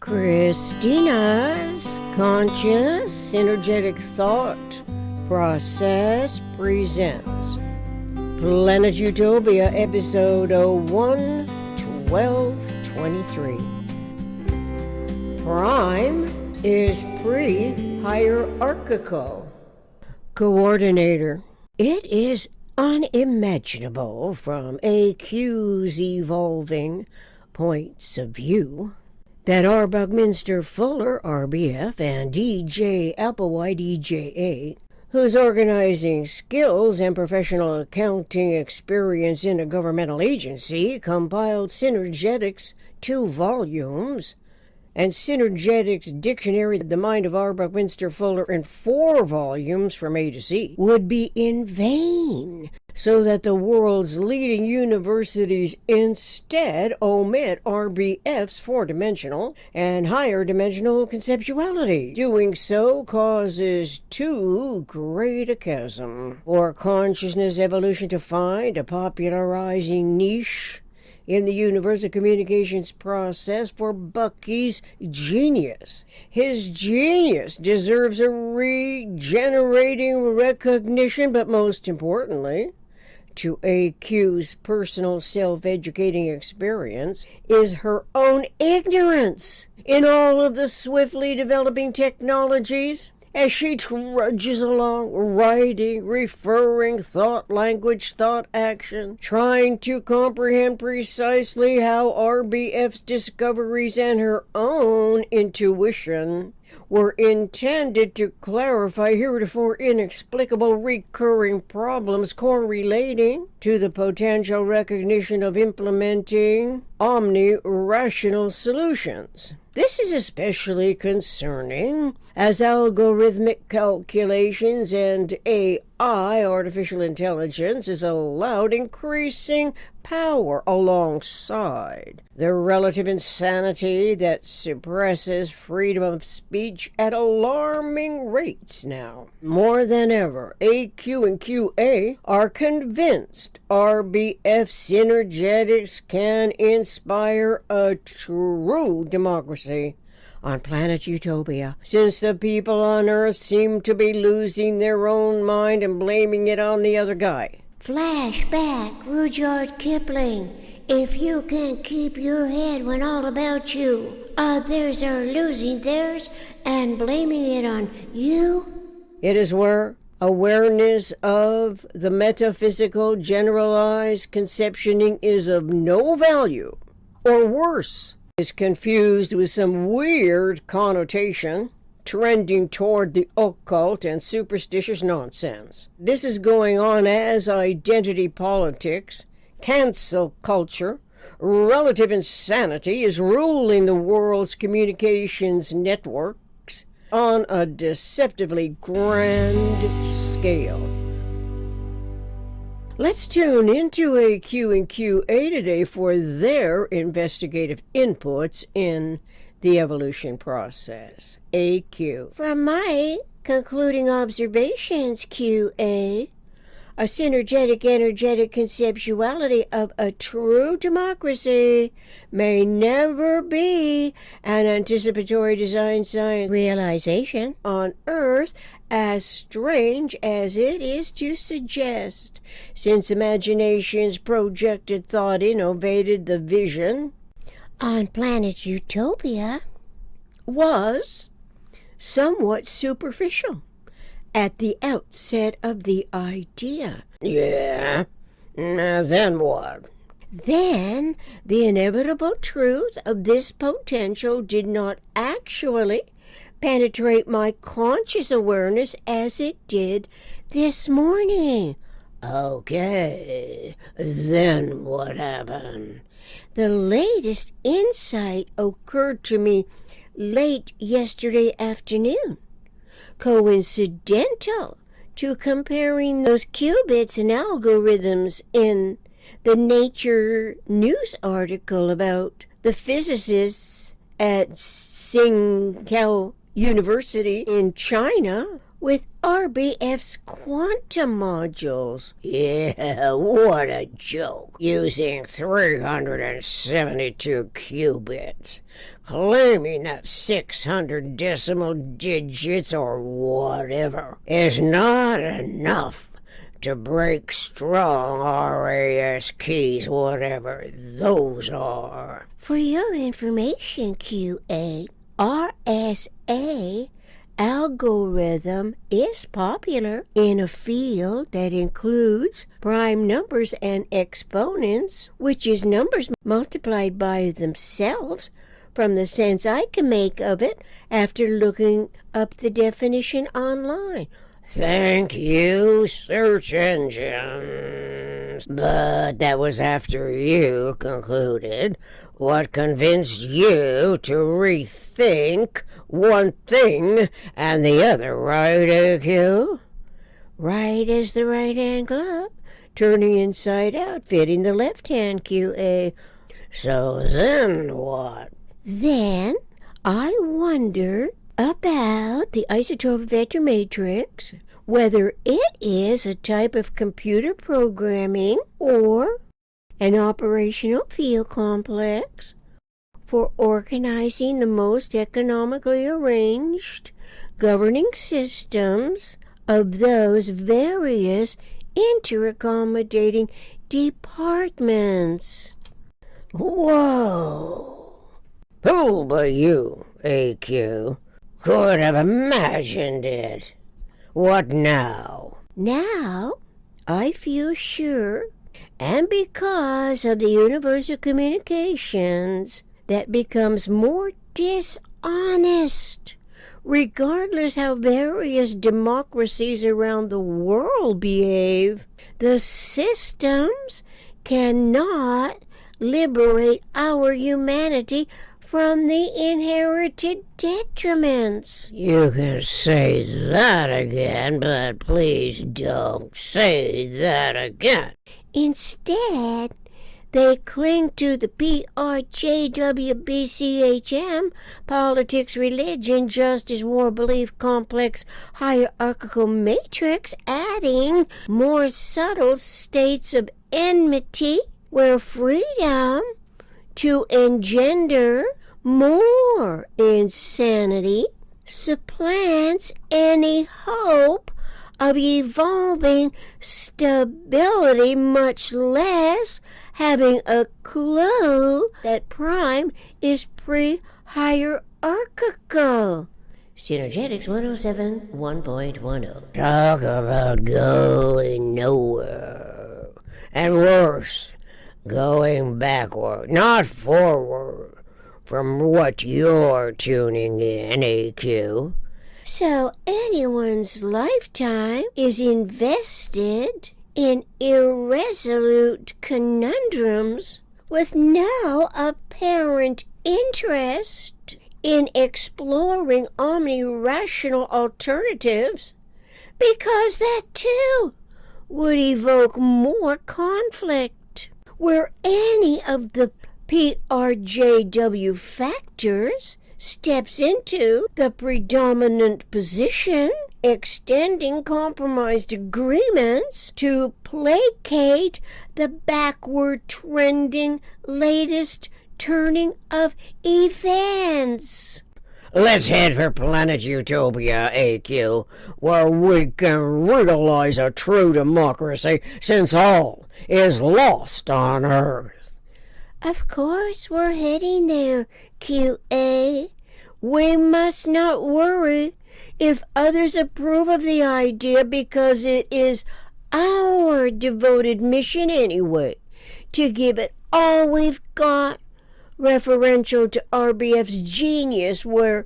Christina's Conscious Synergetic Thought Process presents Planet Utopia, Episode 01, 1223. Prime is Prehierarchical. Coordinator. It is unimaginable from AQ's evolving points of view that our Buckminster Fuller, RBF, and E J Applewhite, EJA, whose organizing skills and professional accounting experience in a governmental agency compiled Synergetics 2 volumes, and Synergetics Dictionary, the Mind of R. Buckminster Fuller, in 4 volumes from A to Z, would be in vain, so that the world's leading universities instead omit RBF's 4-dimensional and higher dimensional conceptuality. Doing so causes too great a chasm for consciousness evolution to find a popularizing niche in the universal communications process for Bucky's genius. His genius deserves a regenerating recognition, but most importantly, to AQ's personal self-educating experience is her own ignorance in all of the swiftly developing technologies as she trudges along, writing, referring, thought, language, thought, action, trying to comprehend precisely how RBF's discoveries and her own intuition were intended to clarify heretofore inexplicable recurring problems correlating to the potential recognition of implementing omnirational solutions. This is especially concerning as algorithmic calculations and AI, artificial intelligence, is allowed increasing power alongside the relative insanity that suppresses freedom of speech at alarming rates now. More than ever, AQ and QA are convinced RBF Synergetics can inspire a true democracy on planet Utopia, since the people on Earth seem to be losing their own mind and blaming it on the other guy. Flashback, Rudyard Kipling. If you can't keep your head when all about you, others are losing theirs and blaming it on you. It is where awareness of the metaphysical generalized conceptioning is of no value, or worse, is confused with some weird connotation trending toward the occult and superstitious nonsense. This is going on as identity politics, cancel culture, relative insanity is ruling the world's communications networks on a deceptively grand scale. Let's tune into AQ and QA today for their investigative inputs in the evolution process. AQ. From my concluding observations, QA, a synergetic energetic conceptuality of a true democracy may never be an anticipatory design science realization on Earth, as strange as it is to suggest, since imagination's projected thought innovated the vision on planet Utopia was somewhat superficial at the outset of the idea. Yeah, then what? Then the inevitable truth of this potential did not actually penetrate my conscious awareness as it did this morning. Okay, then what happened? The latest insight occurred to me late yesterday afternoon, coincidental to comparing those qubits and algorithms in the Nature news article about the physicists at Tsinghua University in China with RBF's quantum modules. Yeah, what a joke. Using 372 qubits. Claiming that 600 decimal digits or whatever is not enough to break strong RAS keys, whatever those are. For your information, QA, RSA algorithm is popular in a field that includes prime numbers and exponents, which is numbers multiplied by themselves, from the sense I can make of it after looking up the definition online. Thank you, search engines. But that was after you concluded what convinced you to rethink one thing and the other, right, AQ? Right as the right-hand glove, turning inside out, fitting the left-hand, QA. So then what? Then I wondered about the isotope vector matrix, whether it is a type of computer programming or an operational field complex for organizing the most economically arranged governing systems of those various interaccommodating departments. Whoa! Who but you, AQ, could have imagined it? What now? Now, I feel sure, and because of the universal communications, that becomes more dishonest, regardless how various democracies around the world behave. The systems cannot liberate our humanity from the inherited detriments. You can say that again, but please don't say that again. Instead, they cling to the PRJWBCHM, politics, religion, justice, war, belief, complex, hierarchical matrix, adding more subtle states of enmity, where freedom to engender more insanity supplants any hope of evolving stability, much less having a clue that prime is pre-hierarchical. Synergetics 107 1.10. Talk about going nowhere. And worse, going backward, not forward, from what you're tuning in, AQ. So anyone's lifetime is invested in irresolute conundrums with no apparent interest in exploring omnirational alternatives, because that too would evoke more conflict, where any of the PRJW factors steps into the predominant position, extending compromised agreements to placate the backward-trending latest turning of events. Let's head for planet Utopia, AQ, where we can realize a true democracy, since all is lost on Earth. Of course we're heading there, QA. We must not worry if others approve of the idea, because it is our devoted mission anyway to give it all we've got, referential to RBF's genius, where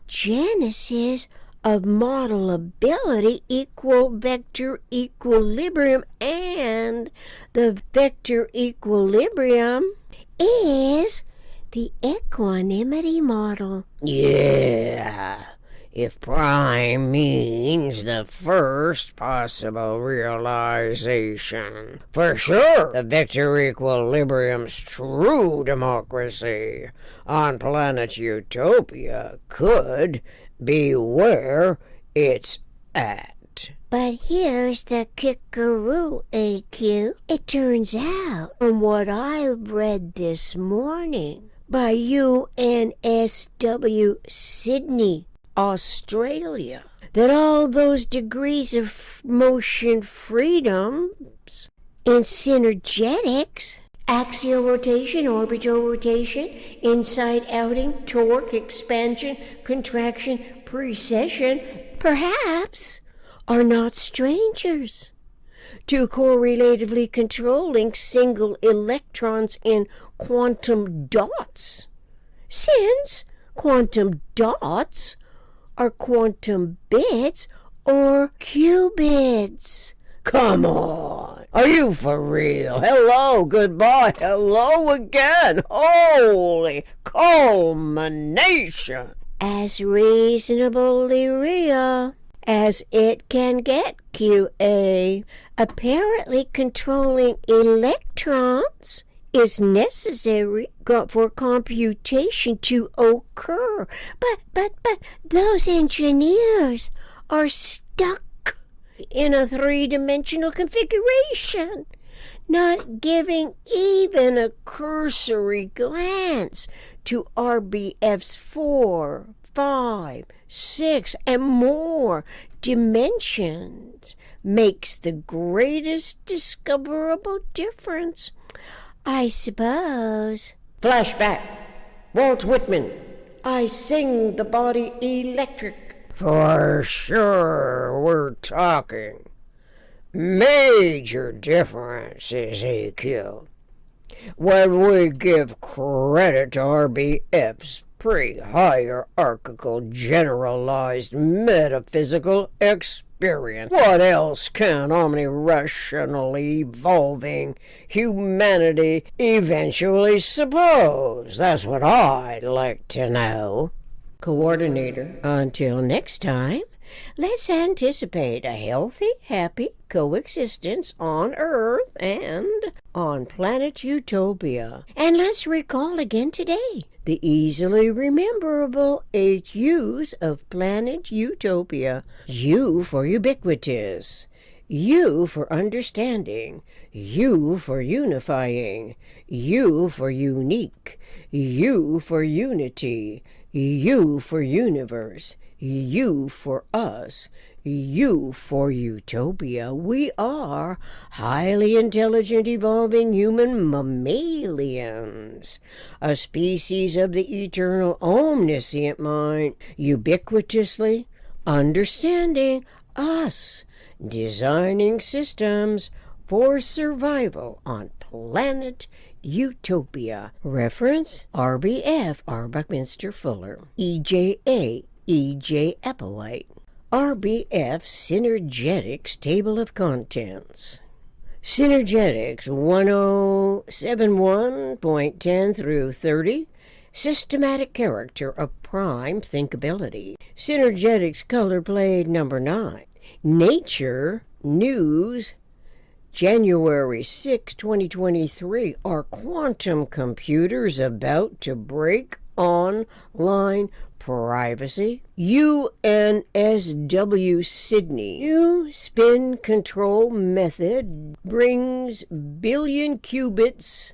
genesis of modelability equal vector equilibrium, and the vector equilibrium is the equanimity model. Yeah, if prime means the first possible realization. For sure, the vector equilibrium's true democracy on planet Utopia could be where it's at. But here's the kickaroo, AQ. It turns out, from what I read this morning by UNSW Sydney, Australia, that all those degrees of motion freedoms in synergetics, axial rotation, orbital rotation, inside outing, torque, expansion, contraction, precession, perhaps are not strangers to correlatively controlling single electrons in quantum dots, since quantum dots are quantum bits or qubits. Come on, are you for real? Hello, goodbye, hello again. Holy culmination. As reasonably real as it can get, QA. Apparently controlling electrons is necessary for computation to occur. But those engineers are stuck in a three-dimensional configuration, not giving even a cursory glance to RBF's 4, 5, 6, and more dimensions makes the greatest discoverable difference, I suppose. Flashback. Walt Whitman. I sing the body electric. For sure, we're talking major differences, EQ. When we give credit to RBF's pre-hierarchical generalized metaphysical experience, what else can omnirationally evolving humanity eventually suppose? That's what I'd like to know. Coordinator, until next time, let's anticipate a healthy, happy coexistence on Earth and on planet Utopia. And let's recall again today the easily rememberable 8 U's of planet Utopia. U for ubiquitous, U for understanding, U for unifying, U for unique, U for unity, U for universe, U for us, U for Utopia. We are highly intelligent, evolving human mammalians, a species of the eternal omniscient mind, ubiquitously understanding us, designing systems for survival on planet Utopia. Reference RBF, R. Buckminster Fuller. E J Applewhite. RBF Synergetics Table of Contents. Synergetics 1071.10 through 30. Systematic character of prime thinkability. Synergetics color plate number 9. Nature News January 6, 2023. Are quantum computers about to break online privacy? UNSW Sydney. New spin control method brings billion qubits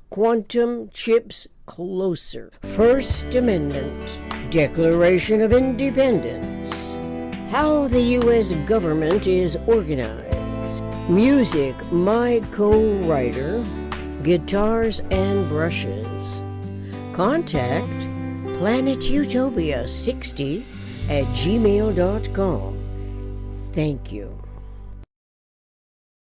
quantum chips closer. First Amendment Declaration of Independence. How the U.S. government is organized. Music, my co-writer. Guitars and brushes. Contact planetutopia60@gmail.com. Thank you.